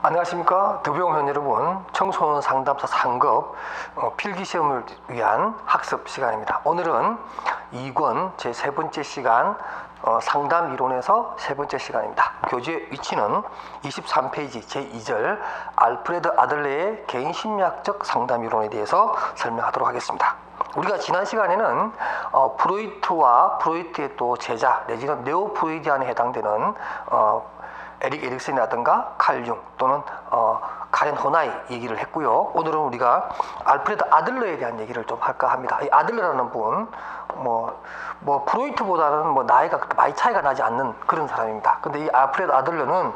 안녕하십니까. 더비용현 여러분, 청소년 상담사 상급 필기시험을 위한 학습 시간입니다. 오늘은 2권 제3번째 시간 상담 이론에서 세 번째 시간입니다. 교재 위치는 23페이지 제2절 알프레드 아들레의 개인 심리학적 상담 이론에 대해서 설명하도록 하겠습니다. 우리가 지난 시간에는 프로이트와 프로이트의 또 제자 내지는 네오 프로이디안에 해당되는 에릭 에릭슨이라든가 칼 융 또는 카렌 호나이 얘기를 했고요. 오늘은 우리가 알프레드 아들러에 대한 얘기를 좀 할까 합니다. 이 아들러라는 분 프로이트보다는 나이가 그렇게 많이 차이가 나지 않는 그런 사람입니다. 근데 이 알프레드 아들러는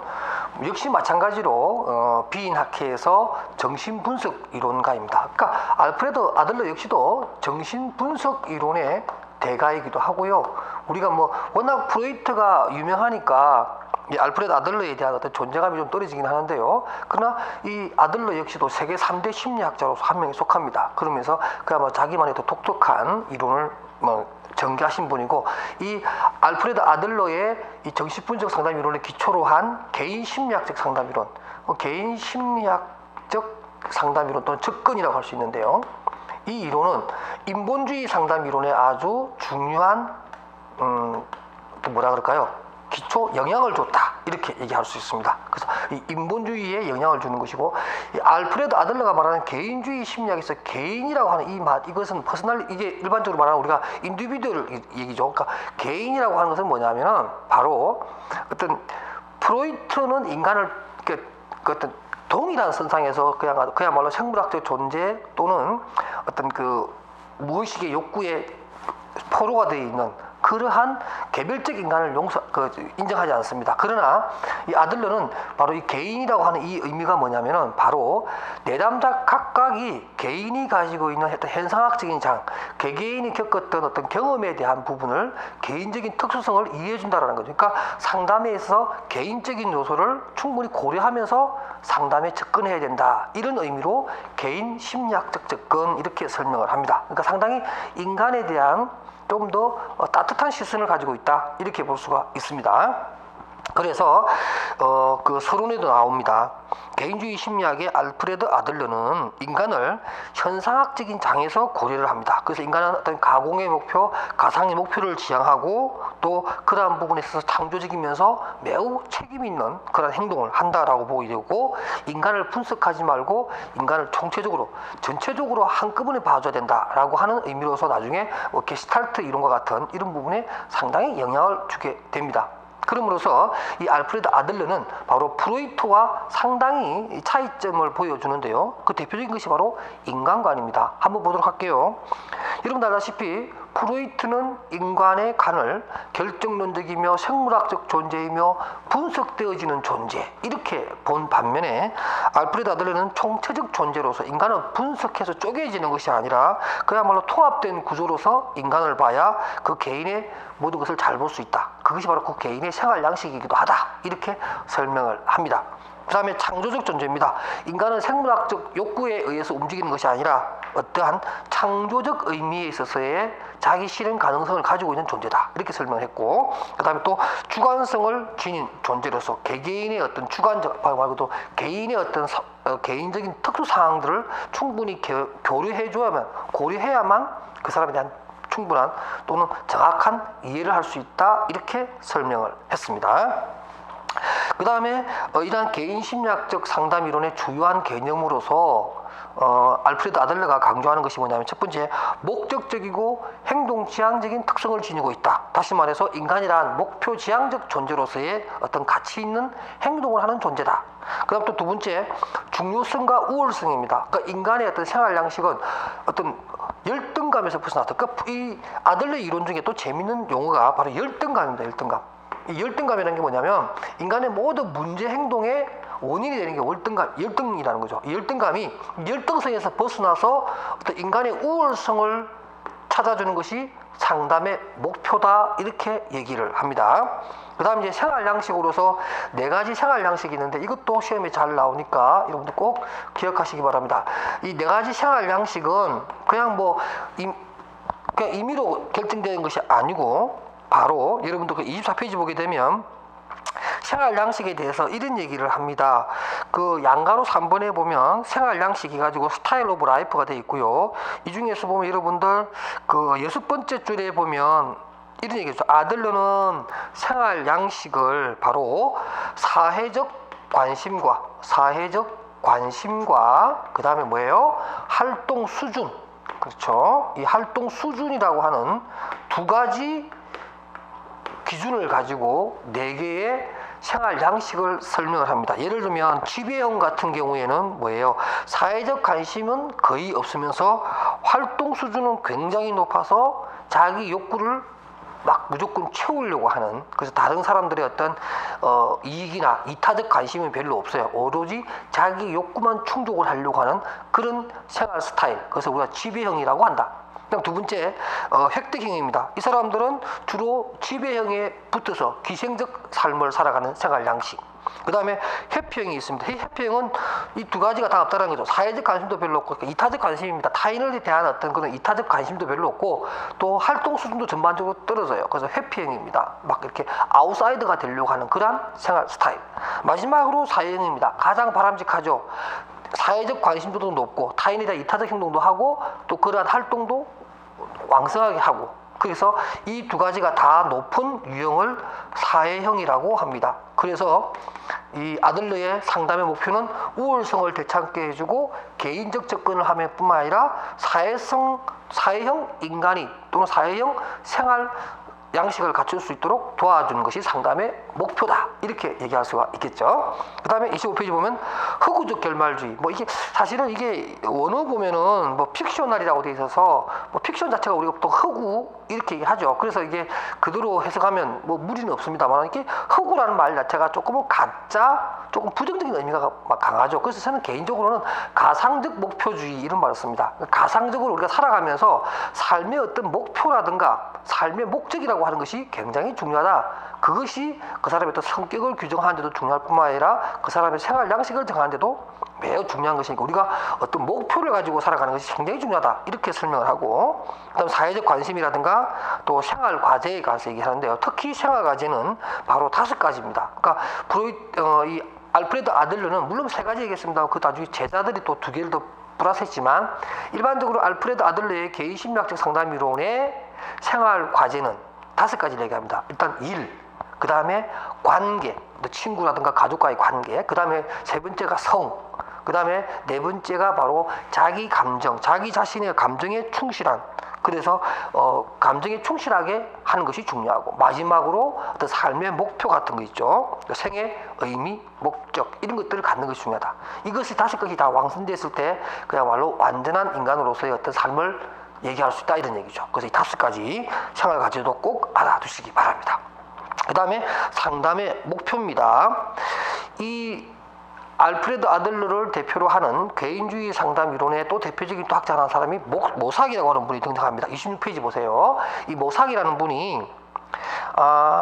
역시 마찬가지로 비인학회에서 정신분석 이론가입니다. 그러니까 알프레드 아들러 역시도 정신분석 이론의 대가이기도 하고요. 우리가 워낙 프로이트가 유명하니까 이 알프레드 아들러에 대한 어떤 존재감이 좀 떨어지긴 하는데요. 그러나 이 아들러 역시도 세계 3대 심리학자로서 한 명에 속합니다. 그러면서 그야말로 자기만의 또 독특한 이론을 전개하신 분이고, 이 알프레드 아들러의 이 정신분석 상담 이론을 기초로 한 개인 심리학적 상담 이론, 개인 심리학적 상담 이론 또는 접근이라고 할 수 있는데요. 이 이론은 인본주의 상담 이론의 아주 중요한 기초 영향을 줬다, 이렇게 얘기할 수 있습니다. 그래서 이 인본주의에 영향을 주는 것이고, 이 알프레드 아들러가 말하는 개인주의 심리학에서 개인이라고 하는 이 말, 이것은 이게 일반적으로 말하는 우리가 인디비듀얼 얘기죠. 그러니까 개인이라고 하는 것은 뭐냐면은 바로 어떤 프로이트는 인간을 어떤 동일한 선상에서 그야말로 생물학적 존재 또는 어떤 무의식의 욕구에 포로가 되어 있는 그러한 개별적 인간을 인정하지 않습니다. 그러나 이 아들러는 바로 이 개인이라고 하는 이 의미가 뭐냐면은 바로 내담자 각각이 개인이 가지고 있는 어떤 현상학적인 개개인이 겪었던 어떤 경험에 대한 부분을 개인적인 특수성을 이해해준다라는 거죠. 그러니까 상담에 있어서 개인적인 요소를 충분히 고려하면서 상담에 접근해야 된다, 이런 의미로 개인 심리학적 접근, 이렇게 설명을 합니다. 그러니까 상당히 인간에 대한 좀 더 따뜻한 시선을 가지고 있다, 이렇게 볼 수가 있습니다. 그래서 그 서론에도 나옵니다. 개인주의 심리학의 알프레드 아들러는 인간을 현상학적인 장에서 고려를 합니다. 그래서 인간은 어떤 가공의 목표, 가상의 목표를 지향하고 또 그러한 부분에 있어서 창조적이면서 매우 책임 있는 그런 행동을 한다라고 보게 되고, 인간을 분석하지 말고 인간을 전체적으로 한꺼번에 봐줘야 된다라고 하는 의미로서 나중에 게슈탈트 이론과 같은 이런 부분에 상당히 영향을 주게 됩니다. 그러므로서 이 알프레드 아들러는 바로 프로이트와 상당히 차이점을 보여주는데요. 그 대표적인 것이 바로 인간관입니다. 한번 보도록 할게요. 여러분 알다시피 프로이트는 인간의 간을 결정론적이며 생물학적 존재이며 분석되어지는 존재, 이렇게 본 반면에 알프레드 아들러는 총체적 존재로서 인간은 분석해서 쪼개지는 것이 아니라 그야말로 통합된 구조로서 인간을 봐야 그 개인의 모든 것을 잘 볼 수 있다. 그것이 바로 그 개인의 생활 양식이기도 하다, 이렇게 설명을 합니다. 그 다음에 창조적 존재입니다. 인간은 생물학적 욕구에 의해서 움직이는 것이 아니라 어떠한 창조적 의미에 있어서의 자기 실현 가능성을 가지고 있는 존재다, 이렇게 설명을 했고, 그 다음에 또 주관성을 지닌 존재로서 개개인의 어떤 주관적 말고도 개인의 어떤 개인적인 특수 사항들을 충분히 고려해야만 그 사람에 대한 충분한 또는 정확한 이해를 할 수 있다, 이렇게 설명을 했습니다. 그 다음에 이러한 개인 심리학적 상담 이론의 주요한 개념으로서 알프레드 아들러가 강조하는 것이 뭐냐면, 첫 번째, 목적적이고 행동 지향적인 특성을 지니고 있다. 다시 말해서 인간이란 목표 지향적 존재로서의 어떤 가치 있는 행동을 하는 존재다. 그 다음 또 두 번째, 중요성과 우월성입니다. 그러니까 인간의 어떤 생활 양식은 어떤 열등감에서 벗어났다. 그러니까 이 아들러 이론 중에 또 재밌는 용어가 바로 열등감입니다. 열등감. 이 열등감이라는 게 뭐냐면, 인간의 모든 문제 행동의 원인이 되는 게 열등이라는 거죠. 이 열등감이 열등성에서 벗어나서 어떤 인간의 우월성을 찾아주는 것이 상담의 목표다, 이렇게 얘기를 합니다. 그 다음 이제 생활 양식으로서 4가지 생활 양식이 있는데, 이것도 시험에 잘 나오니까 여러분들 꼭 기억하시기 바랍니다. 이 4가지 생활 양식은 그냥 임의로 결정되는 것이 아니고, 바로 여러분들 그 24페이지 보게 되면 생활 양식에 대해서 이런 얘기를 합니다. 그 양가로 3번에 보면 생활 양식이 가지고 스타일 오브 라이프가 되어 있고요. 이 중에서 보면 여러분들 그 6번째 줄에 보면 이런 얘기죠. 아들러는 생활 양식을 바로 사회적 관심과 그 다음에 뭐예요? 활동 수준. 그렇죠. 이 활동 수준이라고 하는 두 가지 기준을 가지고 네 개의 생활 양식을 설명을 합니다. 예를 들면 지배형 같은 경우에는 뭐예요? 사회적 관심은 거의 없으면서 활동 수준은 굉장히 높아서 자기 욕구를 막 무조건 채우려고 하는, 그래서 다른 사람들의 어떤 이익이나 이타적 관심이 별로 없어요. 오로지 자기 욕구만 충족을 하려고 하는 그런 생활 스타일. 그래서 우리가 지배형이라고 한다. 그다음 두 번째 획득형입니다. 이 사람들은 주로 지배형에 붙어서 기생적 삶을 살아가는 생활 양식. 그 다음에 회피형이 있습니다. 이 회피형은 이 두 가지가 다 없다는 거죠. 사회적 관심도 별로 없고, 그러니까 이타적 관심입니다. 타인을 대한 어떤 그런 이타적 관심도 별로 없고, 또 활동 수준도 전반적으로 떨어져요. 그래서 회피형입니다. 막 이렇게 아웃사이더가 되려고 하는 그러한 생활 스타일. 마지막으로 사회형입니다. 가장 바람직하죠. 사회적 관심도도 높고, 타인에 대한 이타적 행동도 하고, 또 그러한 활동도 왕성하게 하고, 그래서 이 두 가지가 다 높은 유형을 사회형이라고 합니다. 그래서 이 아들러의 상담의 목표는 우월성을 되찾게 해주고 개인적 접근을 하면 뿐만 아니라 사회형 인간이 또는 사회형 생활 양식을 갖출 수 있도록 도와주는 것이 상담의 목표다. 이렇게 얘기할 수가 있겠죠. 그 다음에 25페이지 보면 흑우적 결말주의. 뭐 이게 사실은 이게 원어 보면은 뭐 픽셔널이라고 되어 있어서 뭐 픽션 자체가 우리가 보통 흑우 이렇게 얘기하죠. 그래서 이게 그대로 해석하면 뭐 무리는 없습니다만 이게 흑우라는 말 자체가 조금은 가짜, 조금 부정적인 의미가 막 강하죠. 그래서 저는 개인적으로는 가상적 목표주의 이런 말을 씁니다. 가상적으로 우리가 살아가면서 삶의 어떤 목표라든가 삶의 목적이라고 하는 것이 굉장히 중요하다. 그것이 그 사람의 어떤 성격을 규정하는 데도 중요할 뿐만 아니라 그 사람의 생활 양식을 정하는 데도 매우 중요한 것이니까 우리가 어떤 목표를 가지고 살아가는 것이 굉장히 중요하다. 이렇게 설명을 하고, 그다음 사회적 관심이라든가 또 생활 과제에 관해서 얘기하는데요. 특히 생활 과제는 바로 5가지입니다. 그러니까 이 알프레드 아들러는 물론 3가지 얘기했습니다. 그 나중에 제자들이 또 2개를 더 플러스했지만 일반적으로 알프레드 아들러의 개인 심리학적 상담 이론의 생활 과제는 5가지를 얘기합니다. 일단 일, 그 다음에 관계, 친구라든가 가족과의 관계, 그 다음에 3번째가 성, 그 다음에 4번째가 바로 자기 감정, 자기 자신의 감정에 충실한, 그래서 감정에 충실하게 하는 것이 중요하고, 마지막으로 어떤 삶의 목표 같은 거 있죠. 생의 의미, 목적 이런 것들을 갖는 것이 중요하다. 이것이 5것이 다 완성됐을 때 그야말로 완전한 인간으로서의 어떤 삶을 얘기할 수 있다 이런 얘기죠. 그래서 이 5가지 생활 과제도 꼭 알아두시기 바랍니다. 그 다음에 상담의 목표입니다. 이 알프레드 아들러를 대표로 하는 개인주의 상담 이론의 또 대표적인 또 학자 하는 사람이 모삭이라고 하는 분이 등장합니다. 26페이지 보세요. 이 모삭이라는 분이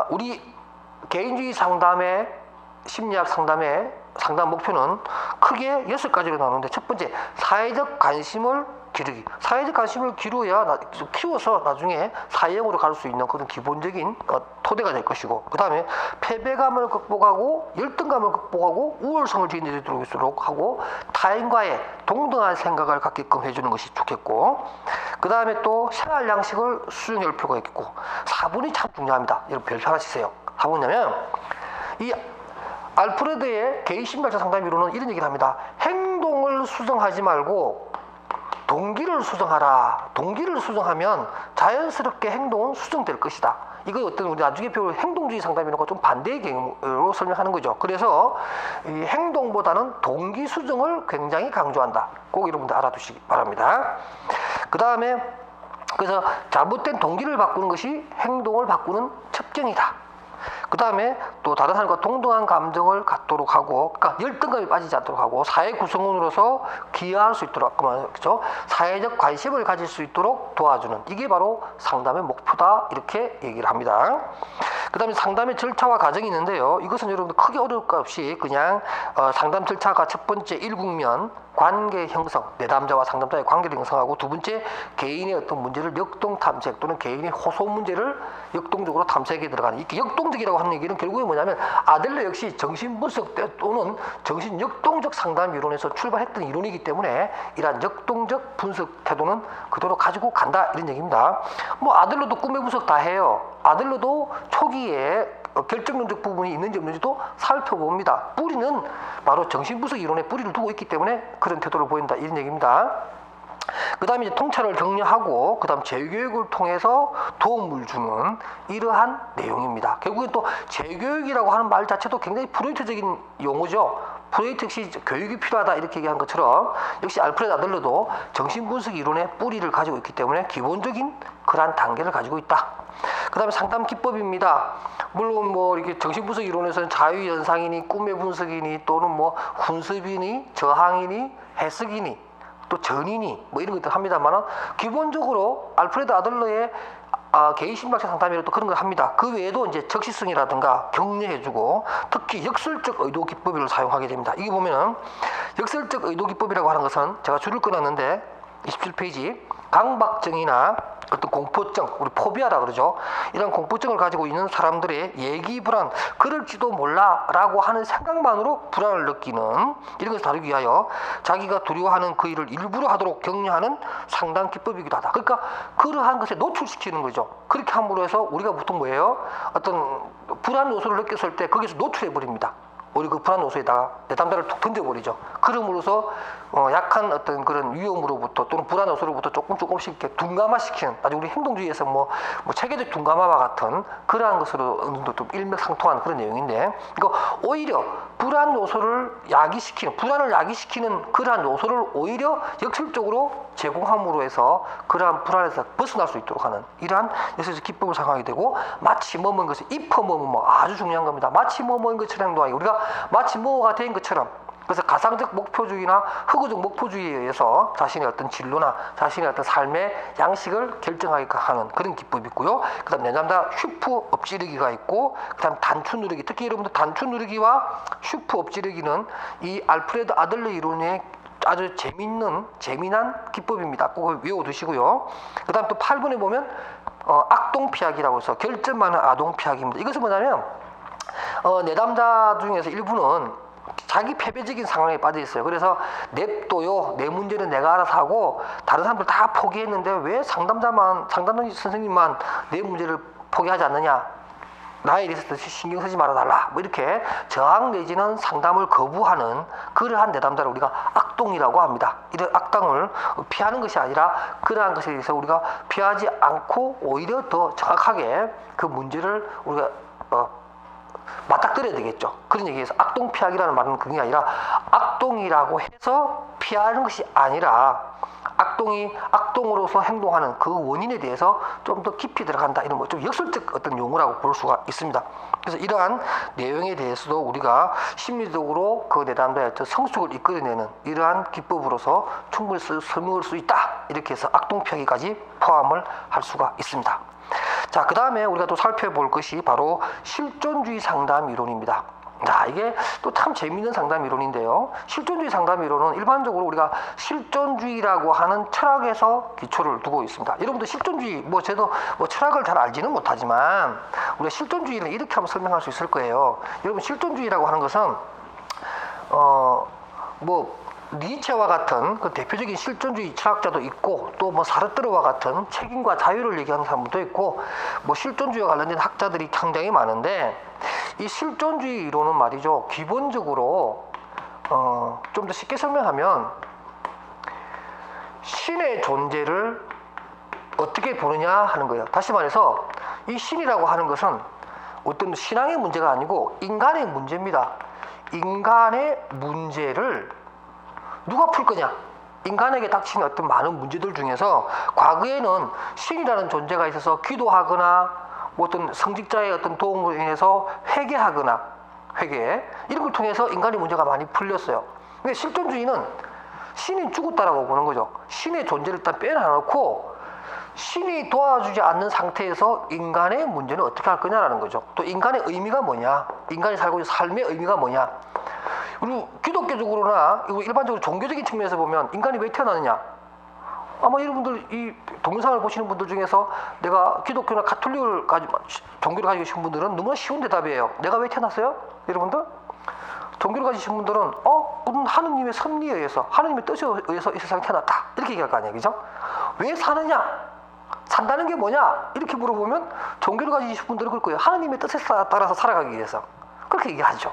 우리 개인주의 상담의 심리학 상담의 상담 목표는 크게 6가지로 나누는데, 첫 번째 사회적 관심을 기르기. 사회적 관심을 키워서 나중에 사회형으로 갈 수 있는 그런 기본적인 토대가 될 것이고, 그 다음에 패배감을 극복하고 열등감을 극복하고 우월성을 지니도록 하고 타인과의 동등한 생각을 갖게끔 해주는 것이 좋겠고, 그 다음에 또 생활 양식을 수용할 필요가 있겠고, 4번이 참 중요합니다. 여러분 별표 하나 치세요. 4번이냐면 이 알프레드의 개인 심리학적 상담 이론은 이런 얘기를 합니다. 행동을 수정하지 말고 동기를 수정하라. 동기를 수정하면 자연스럽게 행동은 수정될 것이다. 이거 어떤 우리 나중에 배울 행동주의 상담이라고 좀 반대의 경우로 설명하는 거죠. 그래서 이 행동보다는 동기 수정을 굉장히 강조한다. 꼭 여러분들 알아두시기 바랍니다. 그 다음에 그래서 잘못된 동기를 바꾸는 것이 행동을 바꾸는 첩경이다. 그 다음에 또 다른 사람과 동등한 감정을 갖도록 하고, 그러니까 열등감이 빠지지 않도록 하고, 사회 구성원으로서 기여할 수 있도록, 그렇죠? 사회적 관심을 가질 수 있도록 도와주는, 이게 바로 상담의 목표다. 이렇게 얘기를 합니다. 그다음에 상담의 절차와 과정이 있는데요. 이것은 여러분들 크게 어려울 것 없이 그냥 상담 절차가 첫 번째 일국면 관계 형성, 내담자와 상담자의 관계를 형성하고, 두 번째 개인의 어떤 문제를 역동 탐색 또는 개인의 호소 문제를 역동적으로 탐색에 들어가는, 이렇게 역동적이라고 하는 얘기는 결국에 뭐냐면 아들러 역시 정신분석 또는 정신역동적 상담 이론에서 출발했던 이론이기 때문에 이러한 역동적 분석 태도는 그대로 가지고 간다, 이런 얘기입니다. 뭐 아들러도 꿈의 분석 다 해요. 아들러도 초기에 결정론적 부분이 있는지 없는지도 살펴봅니다. 뿌리는 바로 정신분석 이론의 뿌리를 두고 있기 때문에 그런 태도를 보인다, 이런 얘기입니다. 그 다음에 이제 통찰을 격려하고, 그 다음 재교육을 통해서 도움을 주는 이러한 내용입니다. 결국엔 또 재교육이라고 하는 말 자체도 굉장히 프로이트적인 용어죠. 프로이트 역시 교육이 필요하다, 이렇게 얘기한 것처럼 역시 알프레드 아들러도 정신분석 이론의 뿌리를 가지고 있기 때문에 기본적인 그러한 단계를 가지고 있다. 그 다음에 상담 기법입니다. 물론 뭐 이렇게 정신분석 이론에서는 자유연상이니 꿈의 분석이니 또는 뭐 훈습이니 저항이니 해석이니 또 전이니 뭐 이런 것들 합니다만, 기본적으로 알프레드 아들러의 개인 심리학적 상담이라도 또 그런 걸 합니다. 그 외에도 이제 적시성이라든가 격려해주고, 특히 역설적 의도 기법을 사용하게 됩니다. 이게 보면은 역설적 의도 기법이라고 하는 것은 제가 줄을 끊었는데 27페이지, 강박증이나 어떤 공포증, 우리 포비아라 그러죠. 이런 공포증을 가지고 있는 사람들의 예기 불안, 그럴지도 몰라라고 하는 생각만으로 불안을 느끼는 이런 것을 다루기 위하여 자기가 두려워하는 그 일을 일부러 하도록 격려하는 상담 기법이기도 하다. 그러니까 그러한 것에 노출시키는 거죠. 그렇게 함으로 해서 우리가 보통 뭐예요? 어떤 불안 요소를 느꼈을 때 거기서 노출해 버립니다. 우리 그 불안 요소에다가 내담자를 툭 던져버리죠. 그럼으로써 약한 어떤 그런 위험으로부터 또는 불안 요소로부터 조금씩 이렇게 둔감화시키는, 아주 우리 행동주의에서 뭐 체계적 둔감화와 같은 그러한 것으로 어느 정도 좀 일맥상통하는 그런 내용인데, 이거 오히려 불안 요소를 야기시키는, 불안을 야기시키는 그러한 요소를 오히려 역설적으로 제공함으로 해서 그러한 불안에서 벗어날 수 있도록 하는 이러한 역설적 기법을 사용하게 되고, 마치 뭐뭐인 것을 입어 뭐뭐 아주 중요한 겁니다. 마치 뭐뭐인 것처럼 행동하기, 우리가 마치 뭐가 된 것처럼. 그래서 가상적 목표주의나 흑우적 목표주의에 의해서 자신의 어떤 진로나 자신의 어떤 삶의 양식을 결정하게끔 하는 그런 기법이 있고요. 그 다음 내담자 슈프 엎지르기가 있고, 그 다음 단추 누르기, 특히 여러분들 단추 누르기와 슈프 엎지르기는 이 알프레드 아들러 이론의 아주 재미난 기법입니다. 꼭 외워두시고요. 그 다음 또 8번에 보면 악동 피하기라고 해서 결점많은 아동 피하기입니다. 이것은 뭐냐면 내담자 중에서 일부는 자기 패배적인 상황에 빠져 있어요. 그래서 냅둬요, 내 문제는 내가 알아서 하고 다른 사람들 다 포기했는데 왜 상담 선생님만 내 문제를 포기하지 않느냐, 나에 대해서 신경 쓰지 말아달라, 뭐 이렇게 저항 내지는 상담을 거부하는 그러한 내담자를 우리가 악동이라고 합니다. 이런 악당을 피하는 것이 아니라 그러한 것에 대해서 우리가 피하지 않고 오히려 더 정확하게 그 문제를 우리가 맞닥뜨려야 되겠죠. 그런 얘기에서 악동 피하기라는 말은 그게 아니라 악동이라고 해서 피하는 것이 아니라 악동이 악동으로서 행동하는 그 원인에 대해서 좀 더 깊이 들어간다, 이런 뭐 좀 역설적 어떤 용어라고 볼 수가 있습니다. 그래서 이러한 내용에 대해서도 우리가 심리적으로 그 내담자의 성숙을 이끌어내는 이러한 기법으로서 충분히 설명할 수 있다, 이렇게 해서 악동 피하기까지 포함을 할 수가 있습니다. 자, 그 다음에 우리가 또 살펴볼 것이 바로 실존주의 상담 이론입니다. 자, 이게 또 참 재미있는 상담 이론인데요. 실존주의 상담 이론은 일반적으로 우리가 실존주의라고 하는 철학에서 기초를 두고 있습니다. 여러분들 실존주의, 저도 철학을 잘 알지는 못하지만 우리가 실존주의는 이렇게 한번 설명할 수 있을 거예요. 여러분, 실존주의라고 하는 것은 니체와 같은 그 대표적인 실존주의 철학자도 있고, 또 사르트르와 같은 책임과 자유를 얘기하는 사람도 있고, 실존주의와 관련된 학자들이 굉장히 많은데, 이 실존주의 이론은 말이죠, 기본적으로 좀 더 쉽게 설명하면 신의 존재를 어떻게 보느냐 하는 거예요. 다시 말해서 이 신이라고 하는 것은 어떤 신앙의 문제가 아니고 인간의 문제입니다. 인간의 문제를 누가 풀 거냐? 인간에게 닥친 어떤 많은 문제들 중에서 과거에는 신이라는 존재가 있어서 기도하거나 어떤 성직자의 어떤 도움으로 인해서 회개 이런 걸 통해서 인간의 문제가 많이 풀렸어요. 근데 실존주의는 신이 죽었다라고 보는 거죠. 신의 존재를 일단 빼놔놓고 신이 도와주지 않는 상태에서 인간의 문제는 어떻게 할 거냐라는 거죠. 또 인간의 의미가 뭐냐? 인간이 살고 있는 삶의 의미가 뭐냐? 그리고 기독교적으로나 일반적으로 종교적인 측면에서 보면 인간이 왜 태어나느냐? 아마 여러분들 이 동영상을 보시는 분들 중에서 내가 기독교나 가톨릭을 종교를 가지고 계신 분들은 너무나 쉬운 대답이에요. 내가 왜 태어났어요? 여러분들? 종교를 가지신 분들은 우리는 하느님의 섭리에 의해서 하느님의 뜻에 의해서 이 세상에 태어났다 이렇게 얘기할 거 아니에요, 그죠? 왜 사느냐? 산다는 게 뭐냐? 이렇게 물어보면 종교를 가지신 분들은 그럴 거예요. 하느님의 뜻에 따라서 살아가기 위해서 그렇게 얘기하죠.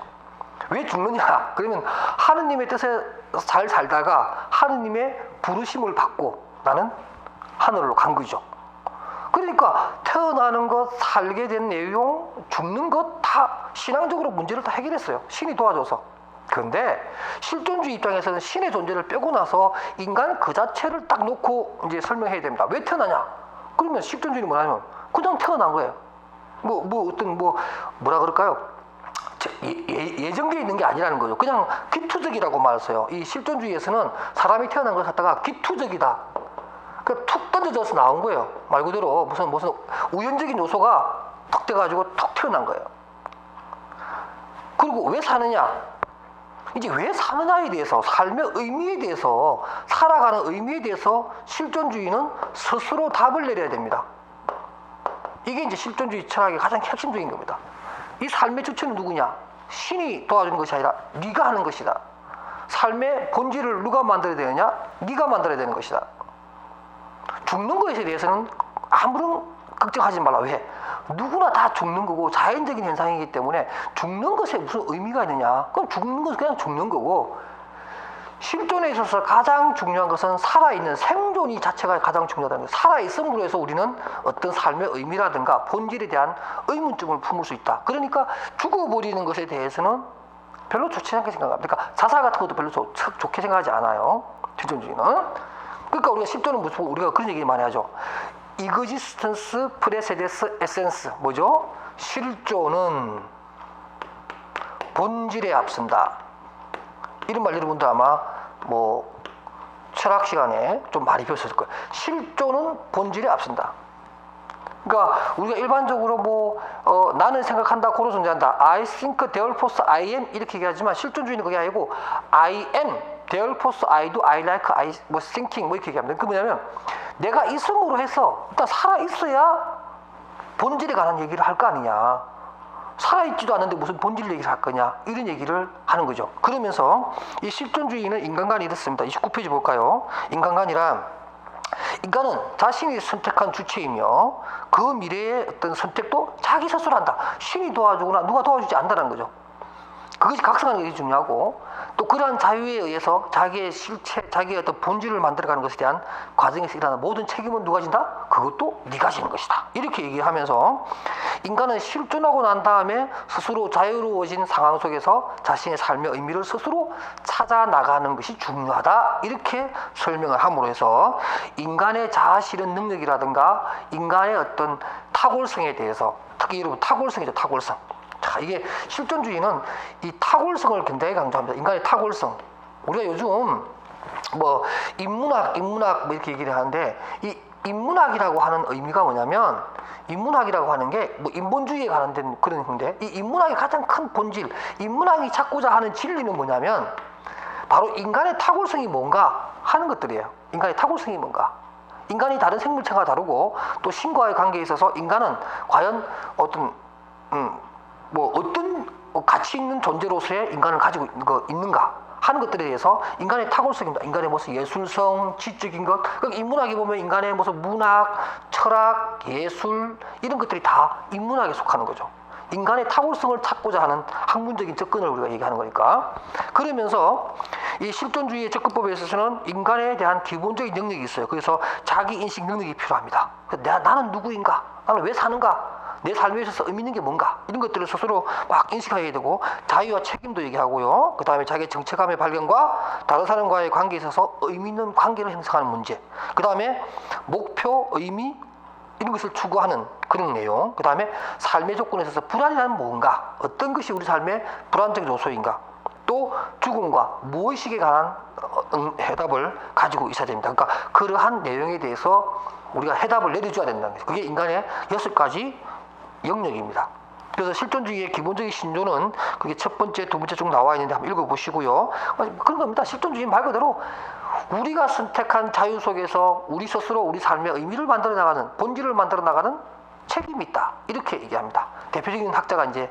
왜 죽느냐? 그러면 하느님의 뜻에 잘 살다가 하느님의 부르심을 받고 나는 하늘로 간 거죠. 그러니까 태어나는 것, 살게 된 내용, 죽는 것 다 신앙적으로 문제를 다 해결했어요. 신이 도와줘서. 그런데 실존주의 입장에서는 신의 존재를 빼고 나서 인간 그 자체를 딱 놓고 이제 설명해야 됩니다. 왜 태어나냐? 그러면 실존주의는 뭐냐면 그냥 태어난 거예요. 뭐라 그럴까요? 예정되어 있는 게 아니라는 거죠. 그냥 기투적이라고 말했어요. 이 실존주의에서는 사람이 태어난 걸 갖다가 기투적이다. 그러니까 툭 던져져서 나온 거예요. 말 그대로 무슨 우연적인 요소가 툭 돼가지고 툭 태어난 거예요. 그리고 왜 사느냐? 이제 왜 사느냐에 대해서, 삶의 의미에 대해서, 살아가는 의미에 대해서 실존주의는 스스로 답을 내려야 됩니다. 이게 이제 실존주의 철학의 가장 핵심적인 겁니다. 이 삶의 주체는 누구냐? 신이 도와주는 것이 아니라 네가 하는 것이다. 삶의 본질을 누가 만들어야 되느냐? 네가 만들어야 되는 것이다. 죽는 것에 대해서는 아무런 걱정하지 말라. 왜? 누구나 다 죽는 거고 자연적인 현상이기 때문에 죽는 것에 무슨 의미가 있느냐? 그럼 죽는 것은 그냥 죽는 거고, 실존에 있어서 가장 중요한 것은 살아있는 생존이 자체가 가장 중요하다는 거예요. 살아있음으로 해서 우리는 어떤 삶의 의미라든가 본질에 대한 의문점을 품을 수 있다. 그러니까 죽어버리는 것에 대해서는 별로 좋지 않게 생각합니다. 그러니까 자살 같은 것도 별로 좋게 생각하지 않아요. 실존주의는. 그러니까 우리가 실존은 무슨 우리가 그런 얘기 많이 하죠. 이그지스턴스 프레세데스 에센스. 뭐죠? 실존은 본질에 앞선다. 이런 말 여러분도 아마 철학 시간에 좀 많이 배웠을 거예요. 실존은 본질에 앞선다. 그러니까 우리가 일반적으로 나는 생각한다, 고로 존재한다. I think, therefore I am 이렇게 얘기하지만 실존주의는 그게 아니고 I am, therefore I do, I like, I thinking 이렇게 얘기합니다. 그 뭐냐면 내가 있음으로 해서 일단 살아 있어야 본질에 관한 얘기를 할 거 아니냐. 살아있지도 않는데 무슨 본질 얘기를 할 거냐, 이런 얘기를 하는 거죠. 그러면서 이 실존주의는 인간관이 이렇습니다. 29페이지 볼까요? 인간은 자신이 선택한 주체이며 그 미래의 어떤 선택도 자기 스스로 한다. 신이 도와주거나 누가 도와주지 않는다는 거죠. 그것이 각성하는 게 중요하고, 또 그러한 자유에 의해서 자기의 실체, 자기의 어떤 본질을 만들어가는 것에 대한 과정에서 일어나는 모든 책임은 누가 진다? 그것도 네가 지는 것이다. 이렇게 얘기하면서 인간은 실존하고 난 다음에 스스로 자유로워진 상황 속에서 자신의 삶의 의미를 스스로 찾아 나가는 것이 중요하다. 이렇게 설명을 함으로 해서 인간의 자아 실현 능력이라든가 인간의 어떤 탁월성에 대해서, 특히 여러분 탁월성이죠. 탁월성. 자, 이게 실존주의는 이 탁월성을 굉장히 강조합니다. 인간의 탁월성. 우리가 요즘 인문학 이렇게 얘기를 하는데, 이 인문학이라고 하는 의미가 뭐냐면, 인문학이라고 하는 게 인본주의에 관련된 그런 건데, 이 인문학의 가장 큰 본질, 인문학이 찾고자 하는 진리는 뭐냐면 바로 인간의 탁월성이 뭔가 하는 것들이에요. 인간의 탁월성이 뭔가. 인간이 다른 생물체가 다르고 또 신과의 관계에 있어서 인간은 과연 어떤 가치 있는 존재로서의 인간을 가지고 있는가 하는 것들에 대해서 인간의 탁월성입니다. 인간의 무슨 예술성, 지적인 것. 그러니까 인문학에 보면 인간의 무슨 문학, 철학, 예술 이런 것들이 다 인문학에 속하는 거죠. 인간의 탁월성을 찾고자 하는 학문적인 접근을 우리가 얘기하는 거니까. 그러면서 이 실존주의의 접근법에 있어서는 인간에 대한 기본적인 능력이 있어요. 그래서 자기 인식 능력이 필요합니다. 나는 누구인가? 나는 왜 사는가? 내 삶에 있어서 의미 있는 게 뭔가, 이런 것들을 스스로 막 인식해야 되고, 자유와 책임도 얘기하고요. 그 다음에 자기의 정체감의 발견과 다른 사람과의 관계에 있어서 의미 있는 관계를 형성하는 문제, 그 다음에 목표, 의미 이런 것을 추구하는 그런 내용, 그 다음에 삶의 조건에 있어서 불안이란 뭔가, 어떤 것이 우리 삶의 불안적 요소인가, 또 죽음과 무의식에 관한 해답을 가지고 있어야 됩니다. 그러니까 그러한 내용에 대해서 우리가 해답을 내려줘야 된다는 거죠. 그게 인간의 6가지 영역입니다. 그래서 실존주의의 기본적인 신조는 그게 첫 번째, 두 번째 쭉 나와 있는데 한번 읽어보시고요. 그런 겁니다. 실존주의는 말 그대로 우리가 선택한 자유 속에서 우리 스스로 우리 삶의 의미를 만들어 나가는, 본질을 만들어 나가는 책임이 있다. 이렇게 얘기합니다. 대표적인 학자가 이제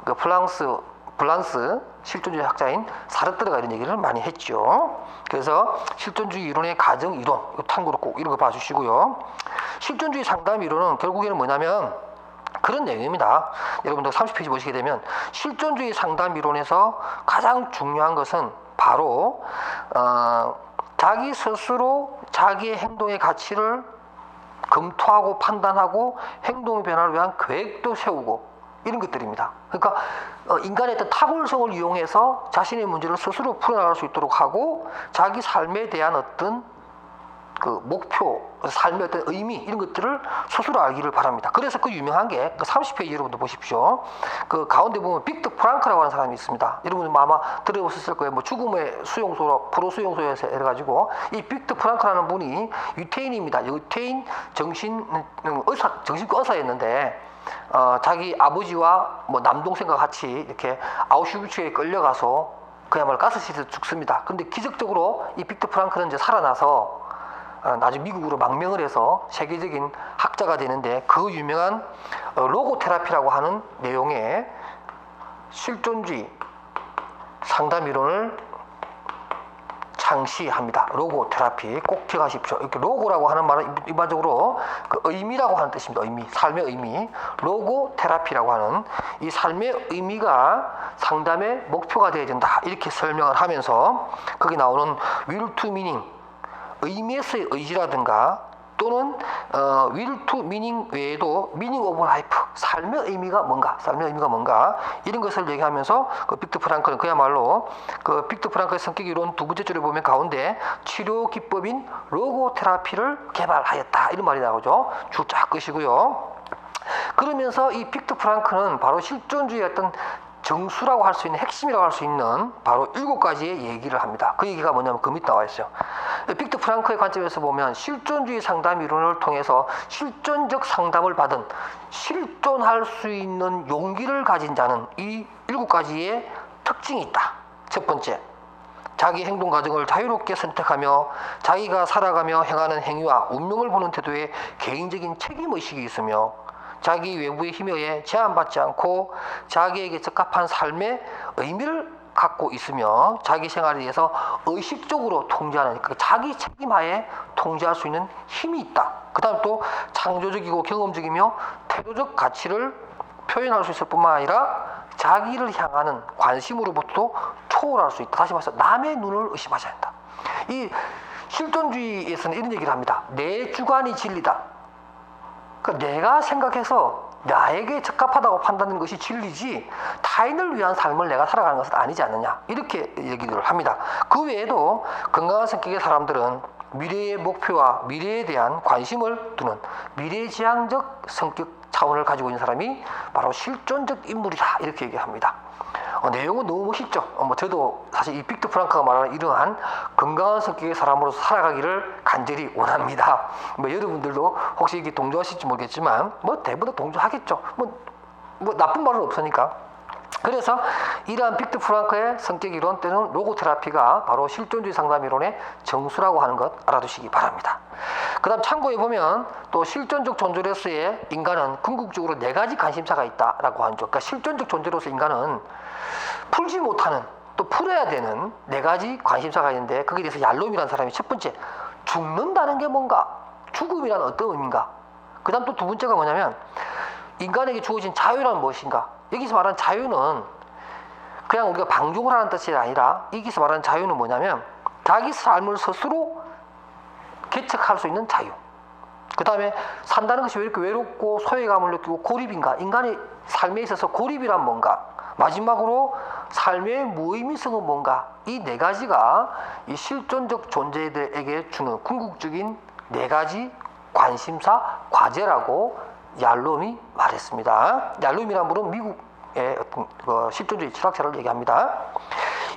그 블란스 실존주의 학자인 사르트르가 이런 얘기를 많이 했죠. 그래서 실존주의 이론의 가정 이론, 이거 참고로 꼭 읽어봐 주시고요. 실존주의 상담 이론은 결국에는 뭐냐면 그런 내용입니다. 여러분들 30페이지 보시게 되면 실존주의 상담 이론에서 가장 중요한 것은 바로 자기 스스로 자기의 행동의 가치를 검토하고 판단하고 행동 변화를 위한 계획도 세우고 이런 것들입니다. 그러니까 인간의 어떤 탁월성을 이용해서 자신의 문제를 스스로 풀어나갈 수 있도록 하고 자기 삶에 대한 어떤 그 목표, 삶의 어떤 의미 이런 것들을 스스로 알기를 바랍니다. 그래서 그 유명한 게 그 30페이지 여러분들 보십시오. 그 가운데 보면 빅터 프랑크라고 하는 사람이 있습니다. 여러분들 아마 들어보셨을 거예요. 뭐 죽음의 수용소로 불호 수용소에서 해가지고 이 빅터 프랑크라는 분이 유태인입니다. 유태인 정신과 의사였는데 자기 아버지와 뭐 남동생과 같이 이렇게 아우슈비츠에 끌려가서 그야말로 가스실에서 죽습니다. 그런데 기적적으로 이 빅터 프랑크는 이제 살아나서 나중에 미국으로 망명을 해서 세계적인 학자가 되는데 그 유명한 로고 테라피라고 하는 내용의 실존주의 상담 이론을 창시합니다. 로고 테라피 꼭 기억하십시오. 이렇게 로고라고 하는 말은 일반적으로 그 의미라고 하는 뜻입니다. 의미, 삶의 의미. 로고 테라피라고 하는 이 삶의 의미가 상담의 목표가 되어야 된다. 이렇게 설명을 하면서 거기 나오는 will to meaning 의미에서의 의지라든가 또는 will to meaning 외에도 meaning of life 삶의 의미가 뭔가 이런 것을 얘기하면서 그 빅터 프랑크는 그야말로 그 빅터 프랑크의 성격 이론 두 번째 줄에 보면 가운데 치료 기법인 로고 테라피를 개발하였다 이런 말이 나오죠. 줄 쫙 끄시고요. 그러면서 이 빅터 프랑크는 바로 실존주의의 어떤 정수라고 할 수 있는 핵심이라고 할 수 있는 바로 7가지의 얘기를 합니다. 그 얘기가 뭐냐면 그 밑에 나와 있어요. 빅터 프랑크의 관점에서 보면 실존주의 상담 이론을 통해서 실존적 상담을 받은 실존할 수 있는 용기를 가진 자는 이 7가지의 특징이 있다. 첫 번째, 자기 행동 과정을 자유롭게 선택하며 자기가 살아가며 행하는 행위와 운명을 보는 태도에 개인적인 책임의식이 있으며 자기 외부의 힘에 의해 제한받지 않고 자기에게 적합한 삶의 의미를 갖고 있으며 자기 생활에 대해서 의식적으로 통제하는 그 자기 책임하에 통제할 수 있는 힘이 있다. 그 다음 또 창조적이고 경험적이며 태도적 가치를 표현할 수 있을 뿐만 아니라 자기를 향하는 관심으로부터 초월할 수 있다. 다시 말해서 남의 눈을 의심하지 않는다. 이 실존주의에서는 이런 얘기를 합니다. 내 주관이 진리다. 그러니까 내가 생각해서 나에게 적합하다고 판단하는 것이 진리지 타인을 위한 삶을 내가 살아가는 것은 아니지 않느냐 이렇게 얘기를 합니다. 그 외에도 건강한 성격의 사람들은 미래의 목표와 미래에 대한 관심을 두는 미래지향적 성격 차원을 가지고 있는 사람이 바로 실존적 인물이다 이렇게 얘기합니다. 내용은 너무 멋있죠. 저도 사실 이 빅터 프랑크가 말하는 이러한 건강한 성격의 사람으로서 살아가기를 간절히 원합니다. 여러분들도 혹시 이게 동조하실지 모르겠지만 대부분 동조하겠죠. 나쁜 말은 없으니까. 그래서 이러한 빅터 프랑크의 성격 이론 또는 로고 테라피가 바로 실존주의 상담 이론의 정수라고 하는 것 알아두시기 바랍니다. 그 다음 참고해 보면 또 실존적 존재로서의 인간은 궁극적으로 4가지 관심사가 있다라고 하죠. 그러니까 실존적 존재로서 인간은 풀지 못하는 또 풀어야 되는 4가지 관심사가 있는데 거기에 대해서 얄롬이라는 사람이 첫 번째 죽는다는 게 뭔가 죽음이란 어떤 의미인가 그 다음 또 두 번째가 뭐냐면 인간에게 주어진 자유란 무엇인가 여기서 말하는 자유는 그냥 우리가 방종을 하는 뜻이 아니라 여기서 말하는 자유는 뭐냐면 자기 삶을 스스로 개척할 수 있는 자유 그 다음에 산다는 것이 왜 이렇게 외롭고 소외감을 느끼고 고립인가 인간의 삶에 있어서 고립이란 뭔가 마지막으로 삶의 무의미성은 뭔가 이 4가지가 이 실존적 존재들에게 주는 궁극적인 4가지 관심사 과제라고 얄롬이 말했습니다. 얄롬이란 분은 미국의 어떤 실존주의 철학자를 얘기합니다.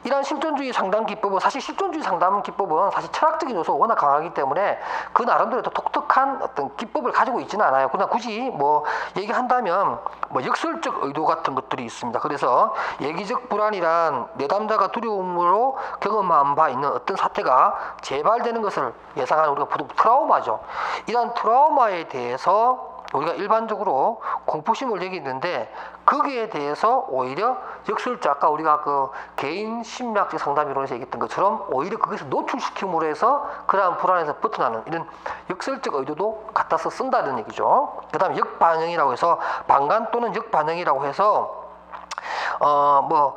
이러한 실존주의 상담 기법은 사실 실존주의 상담 기법은 사실 철학적인 요소가 워낙 강하기 때문에 그 나름대로 독특한 어떤 기법을 가지고 있지는 않아요. 그러나 굳이 뭐 얘기한다면 뭐 역설적 의도 같은 것들이 있습니다. 그래서 예기적 불안이란 내담자가 두려움으로 경험한 바 있는 어떤 사태가 재발되는 것을 예상하는 우리가 보통 트라우마죠. 이러한 트라우마에 대해서 우리가 일반적으로 공포심을 여기는데 거기에 대해서 오히려 역설적 아까 우리가 그 개인 심리학적 상담 이론에서 얘기했던 것처럼 오히려 거기서 노출시킴으로 해서 그러한 불안에서 벗어나는 이런 역설적 의도도 갖다서 쓴다는 얘기죠. 그 다음에 역반영이라고 해서 방관 또는 역반영이라고 해서 뭐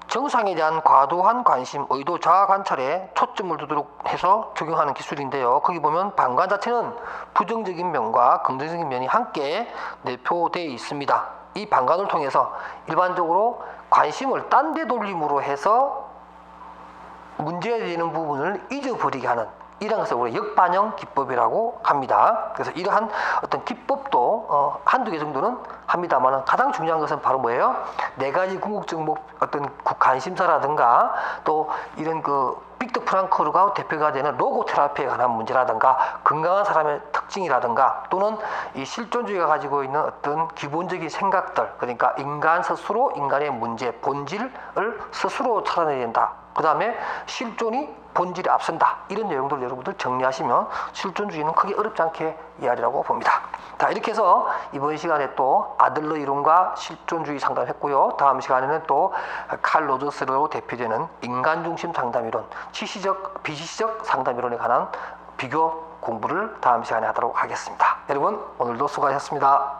정상에 대한 과도한 관심, 의도, 자아 관찰에 초점을 두도록 해서 적용하는 기술인데요. 거기 보면 방관 자체는 부정적인 면과 긍정적인 면이 함께 내포되어 있습니다. 이 방관을 통해서 일반적으로 관심을 딴 데 돌림으로 해서 문제되는 부분을 잊어버리게 하는 이런 것을 우리가 역반영 기법이라고 합니다. 그래서 이러한 어떤 기법도 한두 개 정도는 합니다만 가장 중요한 것은 바로 뭐예요? 네 가지 궁극적 어떤 관심사라든가 또 이런 그 빅터 프랑크루가 대표가 되는 로고 테라피에 관한 문제라든가 건강한 사람의 특징이라든가 또는 이 실존주의가 가지고 있는 어떤 기본적인 생각들 그러니까 인간 스스로 인간의 문제 본질을 스스로 찾아내야 된다. 그 다음에 실존이 본질에 앞선다. 이런 내용들을 여러분들 정리하시면 실존주의는 크게 어렵지 않게 이해하리라고 봅니다. 자, 이렇게 해서 이번 시간에 또 아들러 이론과 실존주의 상담했고요. 다음 시간에는 또 칼 로저스로 대표되는 인간중심 상담 이론, 지시적, 비지시적 상담 이론에 관한 비교 공부를 다음 시간에 하도록 하겠습니다. 여러분 오늘도 수고하셨습니다.